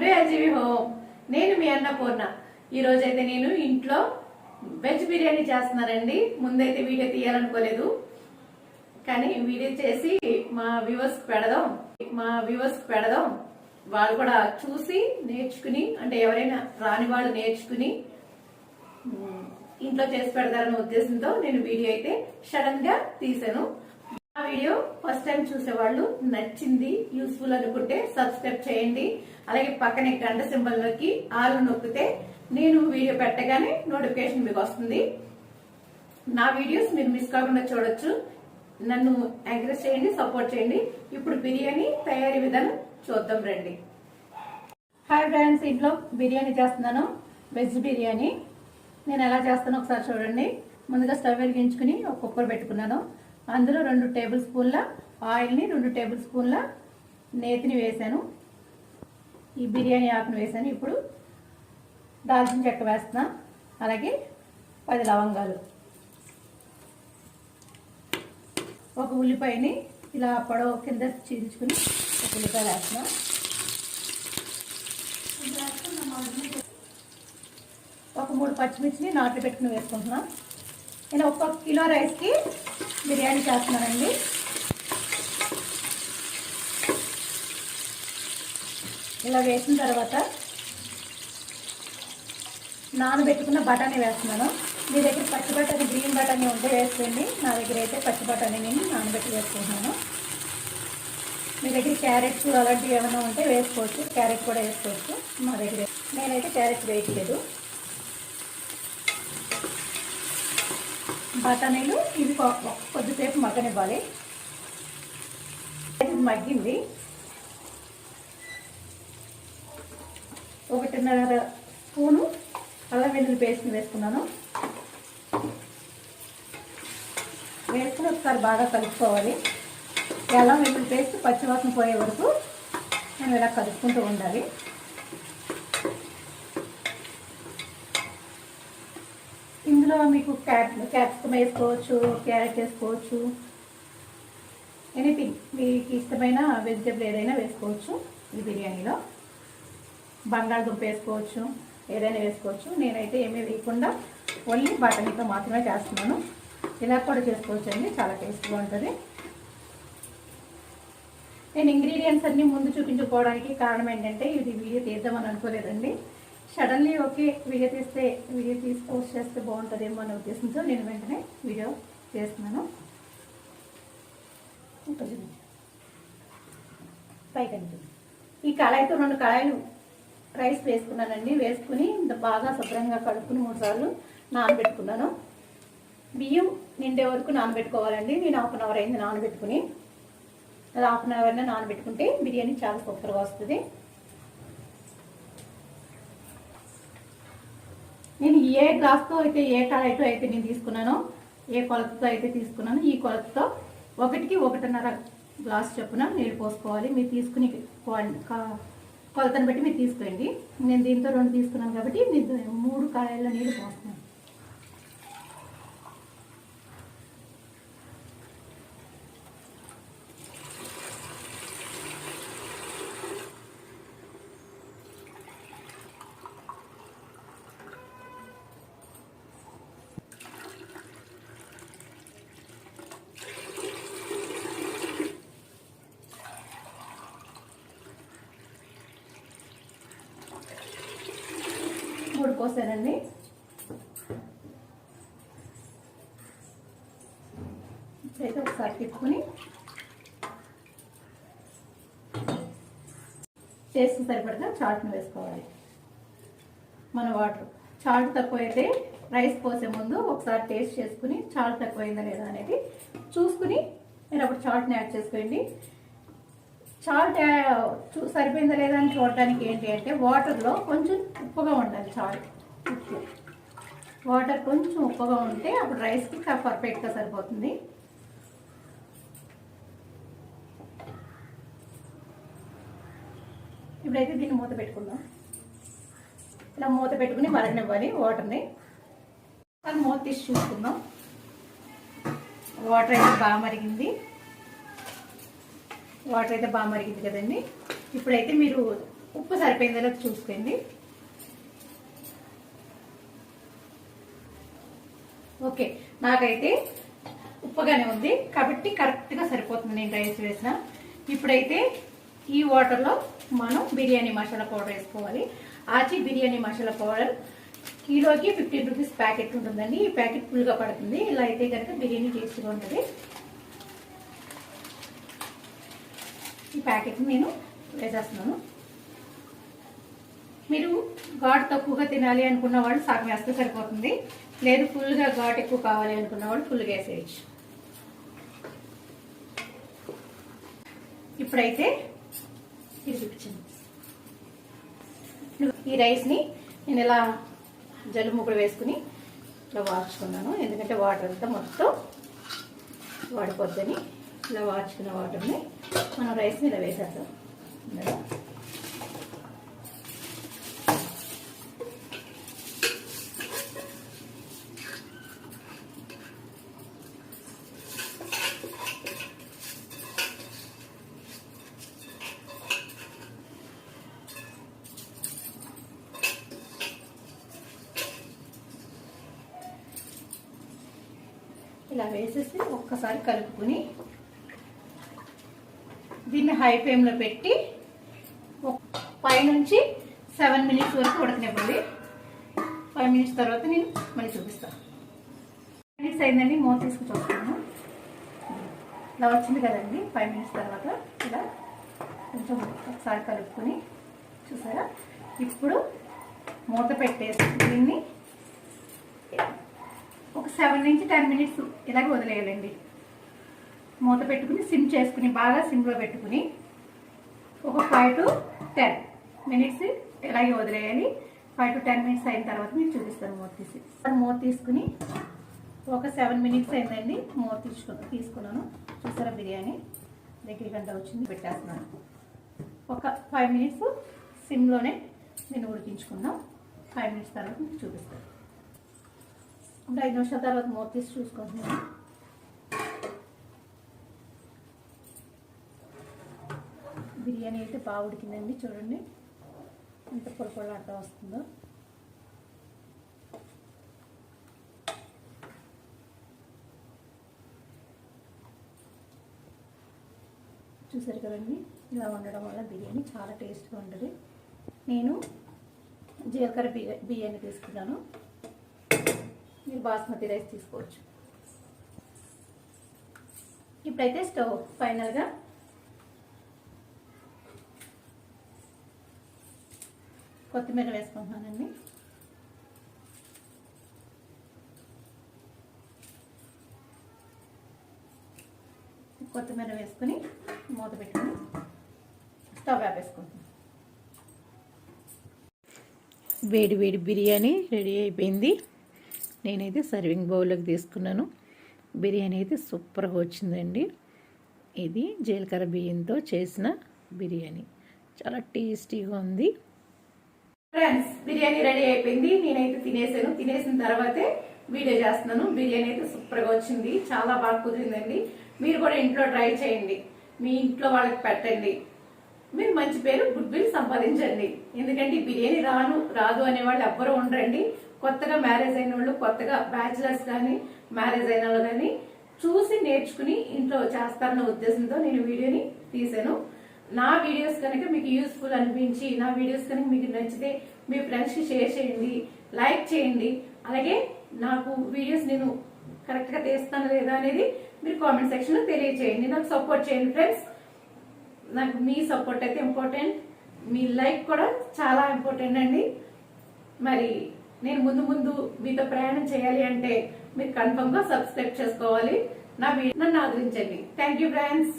To ఎల్జీవి home. నేను మీ అన్నపూర్ణ. ఈ రోజైతే నేను ఇంట్లో వెజ్ బిర్యానీ చేస్తున్నానండి. ముందైతే వీడియో తీయాలనుకోలేదు, కానీ వీడియో చేసి మా వ్యూవర్స్ పెడదాం. వాళ్ళు కూడా చూసి నేర్చుకుని, అంటే ఎవరైనా రాని వాళ్ళు నేర్చుకుని ఇంట్లో చేసి పెడతారనే ఉద్దేశంతో నేను వీడియో అయితే సడన్ గా తీసాను. ఆ వీడియో ఫస్ట్ టైం చూసేవాళ్ళు నచ్చింది, యూస్ఫుల్ అనుకుంటే సబ్స్క్రైబ్ చేయండి. అలాగే పక్కనే గంట సింబల్ నొక్కి ఆల్ నొక్కితే నేను వీడియో పెట్టగానే నోటిఫికేషన్ మీకు వస్తుంది. నా వీడియోస్ మీరు మిస్ కాకుండా చూడొచ్చు. నన్ను ఎంకరేజ్ చేయండి, సపోర్ట్ చేయండి. ఇప్పుడు బిర్యానీ తయారీ విధానం చూద్దాం రండి. హాయ్ ఫ్రెండ్స్, ఇంట్లో బిర్యానీ చేస్తున్నాను, వెజ్ బిర్యానీ. నేను ఎలా చేస్తానో ఒకసారి చూడండి. ముందుగా స్టవ్ వెలిగించుకుని ఒక కుక్కర్ పెట్టుకున్నాను. అందులో 2 టేబుల్ స్పూన్ల ఆయిల్ని, 2 టేబుల్ స్పూన్ల నేతిని వేసాను. ఈ బిర్యానీ ఆకును వేసాను. ఇప్పుడు దాల్చిన చెక్క వేస్తున్నా, అలాగే 10 లవంగాలు, ఒక ఉల్లిపాయని ఇలా పొడవు కింద చీల్చుకుని ఒక ఉల్లిపాయ వేస్తున్నా. ఒక 3 పచ్చిమిర్చిని నాట్లు పెట్టుకుని వేసుకుంటున్నా. నేను 1 కిలో రైస్కి బిర్యానీ చేస్తున్నానండి. ఇలా వేసిన తర్వాత నానబెట్టుకున్న బఠానీ వేస్తున్నాను. మీ దగ్గర పచ్చి బఠానీ, గ్రీన్ బఠానీ ఉంటే వేసుకోండి. నా దగ్గర అయితే పచ్చి బఠానీ నేను నానబెట్టి వేసుకుంటున్నాను. మీ దగ్గర క్యారెట్స్ అలాంటివి ఏమైనా ఉంటే వేసుకోవచ్చు, క్యారెట్ కూడా వేసుకోవచ్చు. మా దగ్గర నేనైతే క్యారెట్ వేయట్లేదు. బఠానీలు ఇవి కొద్దిసేపు మగ్గనివ్వాలి. మగ్గింది. 1.5 స్పూను అల్లం వెల్లుల్లి పేస్ట్ని వేసుకున్నాను. వేసుకుని ఒకసారి బాగా కలుపుకోవాలి. అల్లం వెల్లుల్లి పేస్ట్ పచ్చివాసన పోయే వరకు మనం ఇలా కలుపుకుంటూ ఉండాలి. ఇందులో మీకు క్యాప్సికమ్ వేసుకోవచ్చు, క్యారెట్ వేసుకోవచ్చు, ఎనీథింగ్ మీకు ఇష్టమైన వెజిటేబుల్ ఏదైనా వేసుకోవచ్చు. ఈ బిర్యానీలో బంగాళదుంప వేసుకోవచ్చు, ఏదైనా వేసుకోవచ్చు. నేనైతే ఏమీ వేయకుండా ఓన్లీ బఠానీతో మాత్రమే చేస్తున్నాను. ఇలా కూడా చేసుకోవచ్చు అండి, చాలా టేస్ట్గా ఉంటుంది. నేను ఇంగ్రీడియంట్స్ అన్నీ ముందు చూపించుకోవడానికి కారణం ఏంటంటే, ఇది వీడియో తీద్దామని అనుకోలేదండి. సడన్లీ ఓకే వీడియో తీసి పోస్ట్ చేస్తే బాగుంటుందేమో అనే ఉద్దేశంతో నేను వెంటనే వీడియో చేస్తున్నాను. పైకండి ఈ కళాయితో 2 కళాయిలు రైస్ వేసుకున్నానండి. వేసుకుని బాగా శుభ్రంగా కడుక్కుని 3 సార్లు నానబెట్టుకున్నాను. బియ్యం నిండే వరకు నానబెట్టుకోవాలండి. నేను 1/2 అవర్ అయింది నానబెట్టుకుని. అది 1/2 అవర్ నానబెట్టుకుంటే బిర్యానీ చాలా సూపర్గా వస్తుంది. నేను ఏ గ్లాస్తో అయితే, ఏ కళాయితో అయితే నేను తీసుకున్నానో, ఏ కొలతతో అయితే తీసుకున్నానో, ఈ కొలతతో 1కి 1.5 గ్లాస్ చొప్పున నీళ్ళు పోసుకోవాలి. మీరు తీసుకుని కొలతను బట్టి మీరు తీసుకోండి. నేను దీంతో 2 తీసుకున్నాను కాబట్టి 3 కళాయిల్లో నీళ్ళు పోస్తున్నాను. పోసానండి. ఇప్పుడైతే ఒకసారి తిప్పుకుని టేస్ట్ సరిపడగా చాట్ని వేసుకోవాలి. మన వాటర్ చాట్ తక్కువైతే రైస్ పోసే ముందు ఒకసారి టేస్ట్ చేసుకుని చాట్ తక్కువైందా లేదా అనేది చూసుకుని మీరు అప్పుడు చాట్ని యాడ్ చేసుకోండి. చాట్ సరిపోయిందా లేదా అని చూడడానికి ఏంటి అంటే, వాటర్లో కొంచెం ఉప్పుగా ఉండాలి. చాట్ ఉప్పు వాటర్ కొంచెం ఉప్పుగా ఉంటే అప్పుడు రైస్కి పర్ఫెక్ట్గా సరిపోతుంది. ఇప్పుడైతే దీన్ని మూత పెట్టుకుందాం. ఇలా మూత పెట్టుకుని మరగనివ్వాలి వాటర్ని. అది మూత తీసి చూసుకుందాం. వాటర్ అయితే బాగా మరిగింది కదండి. ఇప్పుడైతే మీరు ఉప్పు సరిపోయిందో చూసుకోండి. ఓకే, నాకైతే ఉప్పుగానే ఉంది కాబట్టి కరెక్ట్గా సరిపోతుంది నేను రైస్ వేసిన. ఇప్పుడైతే ఈ వాటర్లో మనం బిర్యానీ మసాలా పౌడర్ వేసుకోవాలి. ఆచి బిర్యానీ మసాలా పౌడర్ కిలోకి 15 రూపీస్ ప్యాకెట్ ఉంటుందండి. ఈ ప్యాకెట్ ఫుల్గా పడుతుంది. ఇలా అయితే కనుక బిర్యానీ టేస్ట్గా ఉంటుంది. ఈ ప్యాకెట్ నేను వేసేస్తున్నాను. మీరు ఘాటు తక్కువగా తినాలి అనుకున్న వాళ్ళు సగం వేస్తే సరిపోతుంది. లేదు ఫుల్గా ఘాటు ఎక్కువ కావాలి అనుకున్న వాళ్ళు ఫుల్గా వేసేయచ్చు. ఇప్పుడైతే ఇది చూపించండి. ఈ రైస్ని నేను ఇలా జల్లు ముగ్గురు వేసుకుని ఇలా వార్చుకున్నాను. ఎందుకంటే వాటర్ అంతా మొత్తం వాడిపోద్దని ఇలా వార్చుకున్న వాటర్ని మనం రైస్ని ఇలా వేసేద్దాం. ఇలా వేసేసి ఒక్కసారి కలుపుకొని దీన్ని హై ఫ్లేమ్లో పెట్టి 5 నుంచి 7 మినిట్స్ వరకు ఉడకనివ్వండి. 5 మినిట్స్ తర్వాత నేను మళ్ళీ చూపిస్తాను. 5 మినిట్స్ అయిందండి. మూత తీసుకు చూస్తాను. ఇలా వచ్చింది కదండి. 5 మినిట్స్ తర్వాత ఇలా కొంచెం ఒకసారి కలుపుకొని చూసారా. ఇప్పుడు మూత పెట్టేసి దీన్ని ఒక 7 నుంచి 10 మినిట్స్ ఇలాగే వదిలేయాలండి. మూత పెట్టుకుని సిమ్ చేసుకుని బాగా సిమ్లో పెట్టుకుని ఒక 5 to 10 మినిట్స్ ఇలాగే వదిలేయాలి. 5 to 10 మినిట్స్ అయిన తర్వాత మీకు చూపిస్తాను. మూత తీసుకుని ఒక 7 మినిట్స్ అయిందండి. మూత తీసుకున్నాను. చూసారా బిర్యానీ దగ్గర గంట వచ్చింది. పెట్టేస్తున్నాను. ఒక 5 మినిట్స్ సిమ్లోనే నేను ఉడికించుకున్నాం. 5 మినిట్స్ తర్వాత మీకు చూపిస్తాను. ఇంకా 5 నిమిషాల తర్వాత మూత తీసి చూసుకుంటున్నాను. బిర్యానీ అయితే బాగా ఉడికిందండి. చూడండి ఎంత పొడిపొడలాడుతూ వస్తుందో. చూసారు కదండి. ఇలా వండడం వల్ల బిర్యానీ చాలా టేస్ట్గా ఉంటుంది. నేను జీలకర్ర బిర్యానీ తీసుకున్నాను. మీరు బాస్మతి రైస్ తీసుకోవచ్చు. ఇప్పుడైతే స్టవ్ ఫైనల్గా కొత్తిమీర వేసుకుంటున్నానండి. కొత్తిమీర వేసుకుని మూత పెట్టుకుని స్టవ్ ఆపేసుకుంటున్నాను. వేడి వేడి బిర్యానీ రెడీ అయిపోయింది. నేనైతే సర్వింగ్ బౌల్లోకి తీసుకున్నాను. బిర్యానీ అయితే సూపర్గా వచ్చిందండి. ఇది జీలకర్ర బియ్యంతో చేసిన బిర్యానీ చాలా టేస్టీగా ఉంది. ఫ్రెండ్స్, బిర్యానీ రెడీ అయిపోయింది. నేనైతే తినేసాను. తినేసిన తర్వాతే వీడియో చేస్తున్నాను. బిర్యానీ అయితే సూపర్గా వచ్చింది. చాలా బాగా కుదిరిందండి. మీరు కూడా ఇంట్లో ట్రై చేయండి. మీ ఇంట్లో వాళ్ళకి పెట్టండి. మీరు మంచి పేరు, గుడ్ విల్ సంపాదించండి. ఎందుకంటే బిర్యానీ రాదు అనే వాళ్ళు ఎవ్వరూ ఉండరండి. కొత్తగా మ్యారేజ్ అయిన వాళ్ళు, కొత్తగా బ్యాచిలర్స్ కానీ మ్యారేజ్ అయిన వాళ్ళు కానీ చూసి నేర్చుకుని ఇంట్లో చేస్తారన్న ఉద్దేశంతో నేను వీడియోని తీసాను. నా వీడియోస్ కనుక మీకు యూస్ఫుల్ అనిపించి, నా వీడియోస్ కనుక మీకు నచ్చితే మీ ఫ్రెండ్స్కి షేర్ చేయండి, లైక్ చేయండి. అలాగే నాకు వీడియోస్ నేను కరెక్ట్గా తీస్తాను లేదా అనేది మీరు కామెంట్ సెక్షన్లో తెలియజేయండి. నాకు సపోర్ట్ చేయండి ఫ్రెండ్స్. నాకు మీ సపోర్ట్ అయితే ఇంపార్టెంట్. మీ లైక్ కూడా చాలా ఇంపార్టెంట్ అండి. మరి నేను ముందు ముందు మీతో ప్రయాణం చేయాలి అంటే మీరు కన్ఫర్మ్గా సబ్స్క్రైబ్ చేసుకోవాలి. నన్ను ఆదరించండి. Thank you friends.